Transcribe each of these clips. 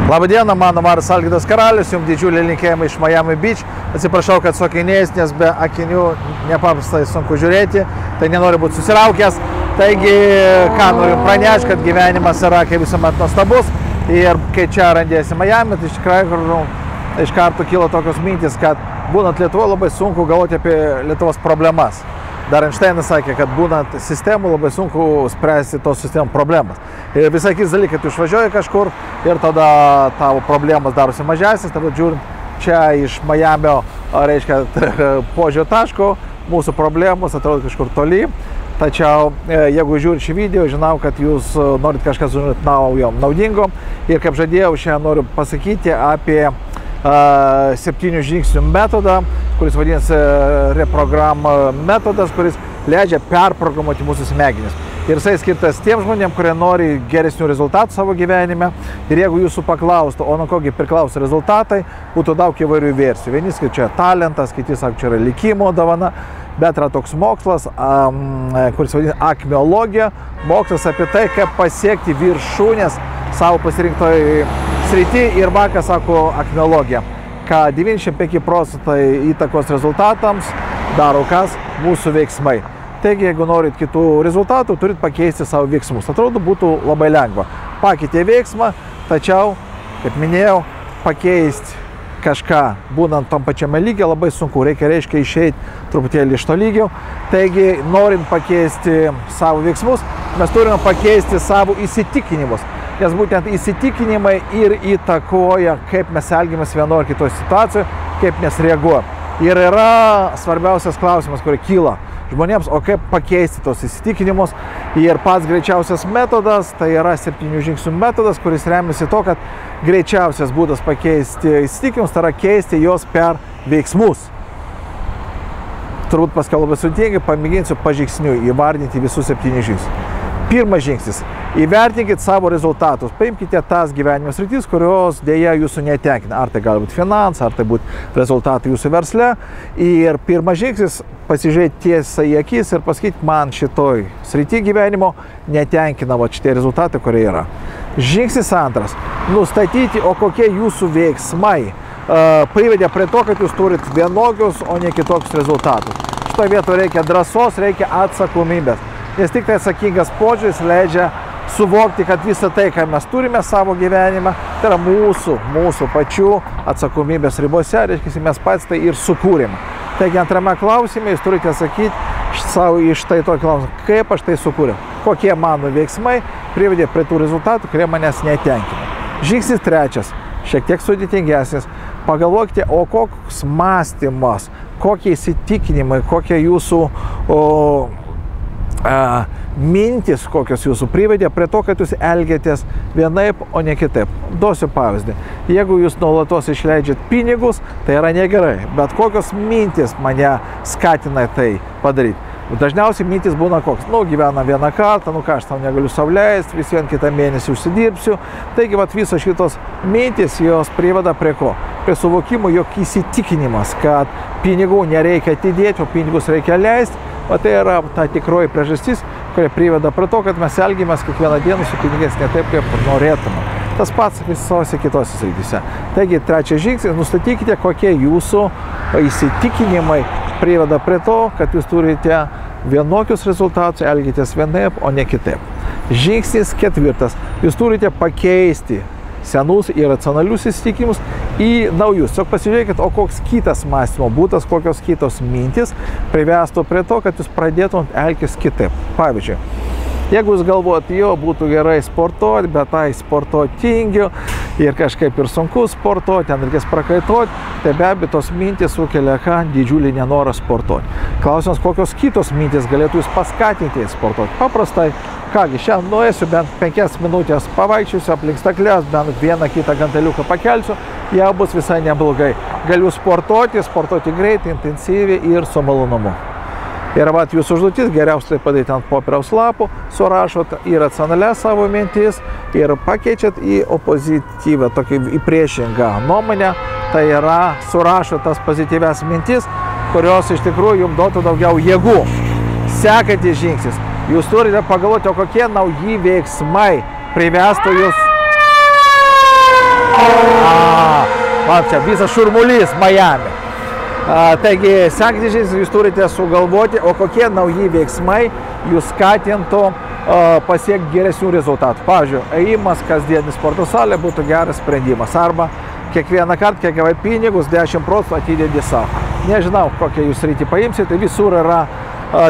Labadiena, mano Marius Algirdas Karalius, jums didžiulį linkėjimą iš Miami Beach. Atsiprašau, kad su akiniais, nes be akinių nepaprastai sunku žiūrėti, tai nenoriu būti susiraukęs. Taigi, ką noriu pranešti, kad gyvenimas yra kaip visuomet nuostabus. Ir kai čia randėsi Miami, tai iš karto kilo tokios mintis, kad būnant Lietuvoje labai sunku galvoti apie Lietuvos problemas. Dar Einšteinas sakė, kad būnant sistemų labai sunku spręsti tos sistemų problemas. Ir visai kits dalykai, tu išvažiuoji kažkur ir tada tavo problemos darosi mažesnis, tada žiūrint čia iš Miamio, reiškia, požiūrio taško, mūsų problemos atrodo kažkur toli. Tačiau, jeigu žiūrit šį video, žinau, kad jūs norit kažką sužinoti naujo, naudingo. Ir kaip žadėjau, šiandien noriu pasakyti apie 7 žingsnių metodą, kuris vadinasi reprogram metodas, kuris leidžia perprogramuoti mūsų smegenis. Ir jisai skirtas tiem žmonėm, kurie nori geresnių rezultatų savo gyvenime. Ir jeigu jūsų paklaustų, o nuo kogi priklauso rezultatai, būtų daug įvairių versijų. Vieni sako, čia talentas, kiti sako, čia yra likimo dovana. Bet yra toks mokslas, kuris vadinasi akmeologija. Mokslas apie tai, kaip pasiekti viršūnės savo pasirinktoj srity, ir vakas sako akmeologija, ką 95% įtakos rezultatams daro kas? Mūsų veiksmai. Taigi, jeigu norit kitų rezultatų, turit pakeisti savo veiksmus. Atrodo, būtų labai lengva. Pakeitė veiksmą, tačiau, kaip minėjau, pakeisti kažką, būnant tam pačiame lygiai, labai sunku. Reikia išeiti truputėlį iš to lygio. Taigi, norint pakeisti savo veiksmus, mes turime pakeisti savo įsitikinimus. Nes būtent įsitikinimai ir įtakoja, kaip mes elgiamės vienoje ar kitoje situacijoje, kaip mes reaguojame. Ir yra svarbiausias klausimas, kurį kyla žmonėms, o kaip pakeisti tos įsitikinimus. Ir pats greičiausias metodas, tai yra 7 žingsnių metodas, kuris remiasi to, kad greičiausias būdas pakeisti įsitikinimus, tai yra keisti juos per veiksmus. Turbūt paskui labai sudėtingai, pamėginsiu pažingsniui įvardinti visus 7 žingsnius. Pirmas žingsnis. Įvertinkit savo rezultatus. Paimkite tas gyvenimo sritis, kurios dėja jūsų netenkina. Ar tai gali būti finansai, ar tai būti rezultatai jūsų versle. Ir pirmas žingsnis – pasižiūrėti tiesą į akis ir pasakyti, man šitoj srity gyvenimo netenkina šitie rezultatai, kurie yra. Žingsnis antras – nustatyti, o kokie jūsų veiksmai privedė prie to, kad jūs turit vienokius, o ne kitokius rezultatus. Šitoje vietoje reikia drąsos, reikia atsakomybės. Nes tik tai atsakingas požiūris leidžia suvokti, kad visą tai, ką mes turime savo gyvenimą, tai yra mūsų pačių atsakomybės ribose, reiškia, mes patys tai ir sukūrėme. Taigi antrame klausime jūs turite atsakyti savo iš tai tokį klausimą, kaip aš tai sukūriau, kokie mano veiksmai privedė prie tų rezultatų, kurie manęs netenkina. Žingsnis trečias, šiek tiek sudėtingesnis. Pagalvokite, o koks mąstymas, kokie įsitikinimai, kokie jūsų mintis, kokios jūsų privedė prie to, kad jūs elgiatės vienaip, o ne kitaip. Duosiu pavyzdį. Jeigu jūs nuolatos išleidžiat pinigus, tai yra negerai. Bet kokios mintis mane skatina tai padaryti. Dažniausiai mintis būna koks, gyvena vieną kartą, ką aš tam negaliu sau leisti, vis vien kitą mėnesį užsidirbsiu. Taigi, visos šitos mintis jos priveda prie ko? Prie suvokimo, jog įsitikinimas, kad pinigų nereikia atidėti, o pinigus reikia leisti. O tai yra ta tikroji priežastis, kurie priveda prie to, kad mes elgiamės kiekvieną dieną su pinigais ne taip, kaip norėtume. Tas pats visose kitose srityse. Taigi, trečias žingsnis, nustatykite, kokie jūsų įsitikinimai priveda prie to, kad jūs turite vienokius rezultatus, elgitės vienaip, o ne kitaip. Žingsnis ketvirtas, jūs turite pakeisti senus ir racionalius įsitikinimus į naujus. Tiesiog pasižiūrėkit, o koks kitas mąstymo būdas, kokios kitos mintis privestų prie to, kad jūs pradėtumėt elgtis kitaip. Pavyzdžiui, jeigu jūs galvojat, būtų gerai sportuoti, bet tai sportuoti tingiu ir kažkaip ir sunku sportuoti, ten reikės prakaituoti, tai be abejo tos mintis sukelia didžiulį nenorą sportuoti. Klausimas, kokios kitos mintis galėtų jūs paskatinti sportuoti. Paprastai, šiandien nuėsiu bent 5 minutės pavaikščiosiu aplink stakles, bent vieną kitą ganteliuką pakelsiu, jau bus visai neblogai. Galiu sportuoti greitai, intensyviai ir su malonumu. Ir jūsų užduotis geriausiai tai padaryti ant popieriaus lapų, surašot į racionalias savo mintis ir pakeičiat į opozityvę, į priešingą nuomonę. Tai yra, surašot tas pozityvias mintis, kurios iš tikrųjų jums duotų daugiau jėgų. Sekantis žingsnis. Jūs turite pagalvoti, o kokie nauji veiksmai privestų jūs čia visas šurmulys Miami. Taigi, sekantis žingsnis jūs turite sugalvoti, o kokie nauji veiksmai jūs skatintų pasiekti geresnių rezultatų. Pavyzdžiui, ėjimas kasdien į sporto salę būtų geras sprendimas. Arba kiekvieną kartą, kiek gavai pinigus, 10% atidedi savo. Nežinau, kokią jūs rytį paimsite, tai visur yra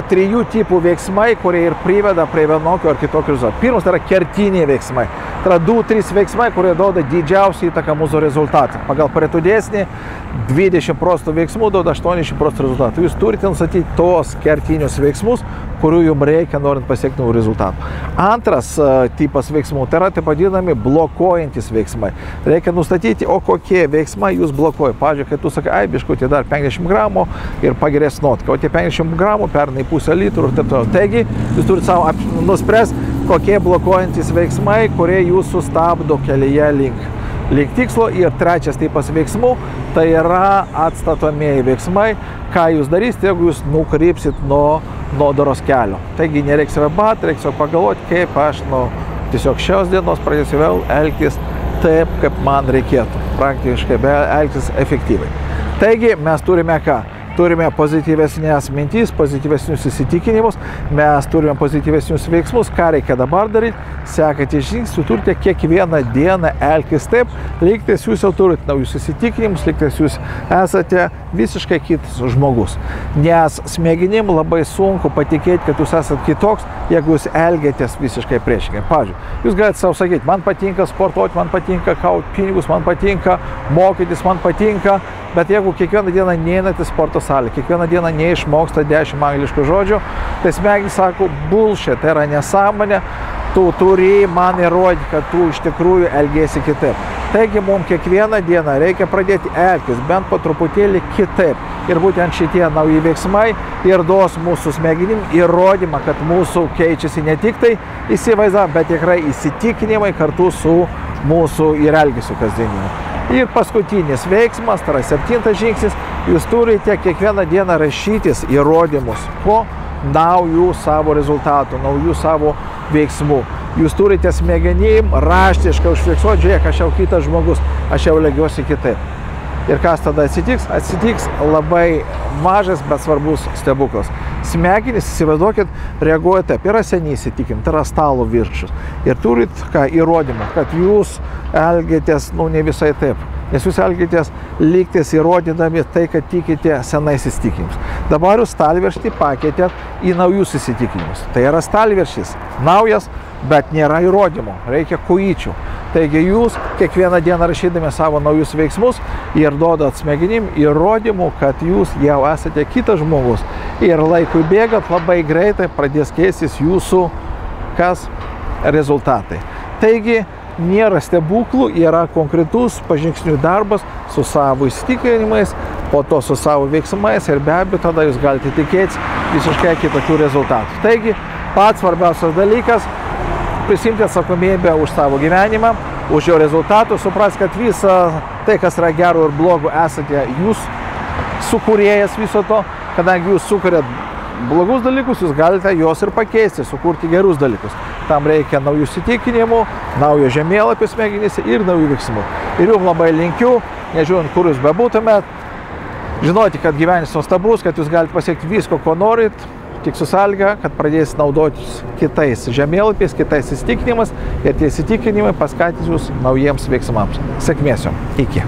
3 tipų veiksmai, kurie ir priveda prie vienokio ar kitokio rezultato. Pirmas tai yra kertiniai veiksmai. Tai yra 2-3 veiksmai, kurie duoda didžiausią įtaką mūsų rezultatą. Pagal Pareto dėsnį 20% veiksmų duoda 80% rezultatų. Jūs turite nustatyti tos kertinius veiksmus, kurių jums reikia, norint pasiekti naujų rezultatų. Antras tipas veiksmų tai yra taip vadinami blokuojantis veiksmai. Reikia nustatyti, o kokie veiksmai jūs blokuoja. Pavyzdžiui, kai tu sakai, biškutį dar 50 gramų ir pagerės nuotaika, o tie 50 gramų perna į pusę litrų ir taip toliau. Taigi, jūs turite savo nuspręsti, kokie blokuojantis veiksmai, kurie jūs sustabdo kelyje link tikslo. Ir trečias tipas veiksmų, tai yra atstatomieji veiksmai, ką jūs darysite, jeigu jūs nukrypsit nuo doros kelio. Taigi nereiks vebati, reiks pagalvoti, kaip aš tiesiog šios dienos pradėsiu vėl elgtis taip, kaip man reikėtų. Praktiškai elgtis efektyviai. Taigi mes turime ką? Turime pozityvesnės mintys, pozityvesnius įsitikinimus, mes turime pozityvesnius veiksmus, ką reikia dabar daryti. Sekantys žingsniai, turite kiekvieną dieną elgtis taip, lygtais jūs jau turite naujus įsitikinimus, lygtais jūs esate visiškai kitas žmogus. Nes smegenim labai sunku patikėti, kad jūs esate kitoks, jeigu jūs elgiatės visiškai priešingai. Pavyzdžiui, jūs galite savo sakyti, man patinka sportuoti, man patinka kauti pinigus, man patinka mokytis, man patinka, bet jeigu kiekvieną dieną neinate sporto salę, kiekvieną dieną neišmoksta 10 angliškų žodžių, tai smegenys sako, bullshit, tai yra nesąmonė, tu turi man įrodyti, kad tu iš tikrųjų elgiesi kitaip. Taigi mums kiekvieną dieną reikia pradėti elgtis bent po truputėlį kitaip. Ir būtent šitie nauji veiksmai ir duos mūsų smegenim įrodymą, kad mūsų keičiasi ne tik tai įsivaizdavimai, bet tikrai įsitikinimai kartu su mūsų ir elgesiu kasdieniniu. Ir paskutinis veiksmas, tai yra 7 žingsnis, jūs turite kiekvieną dieną rašytis įrodymus po naujų savo rezultatų, naujų savo veiksmų. Jūs turite smegenim raštiškai užfiksuoti, žiūrėk, aš jau kitas žmogus, aš jau elgiuosi kitaip. Ir kas tada atsitiks? Atsitiks labai mažas, bet svarbus stebuklas. Smegenys, įsivaizduokit, reaguoja taip, yra seniai įsitikinti, tai yra stalo viršus. Ir turit įrodymą, kad jūs elgiatės, ne visai taip. Nes jūs elgiatės lygtis įrodydami tai, kad tikite senais įsitikinimus. Dabar jūs stalviršį pakeitėt į naujus įsitikinimus. Tai yra stalviršis naujas, bet nėra įrodymų, reikia kojyčių. Taigi jūs kiekvieną dieną rašydami savo naujus veiksmus ir duodat smegenim įrodymų, kad jūs jau esate kitas žmogus. Ir laikui bėgat labai greitai pradės keistis jūsų rezultatai. Taigi nėra stebuklų, yra konkretus pažingsnių darbas su savo įsitikinimais, po to su savo veiksmais ir be abejo tada jūs galite tikėtis visiškai kitokių rezultatų. Taigi pats svarbiausias dalykas – prisimti atsakomybę už savo gyvenimą, už jo rezultatų, suprasti, kad visa tai, kas yra gero ir blogo, esate jūs sukūrėjas viso to, kadangi jūs sukūrėt blogus dalykus, jūs galite juos ir pakeisti, sukurti gerus dalykus. Tam reikia naujų įsitikinimų, naujo žemėlapio smegenyse ir naujų veiksmų. Ir jums labai linkiu, nežiūrint, kur jūs bebūtumėt, žinoti, kad gyvenimas nuostabus, kad jūs galite pasiekti visko, ko norit, tik su sąlyga, kad pradės naudotis kitais žemėlapiais, kitais įsitikinimas ir tie įsitikinimai paskatins jūs naujiems veiksmams. Sėkmės jums. Iki.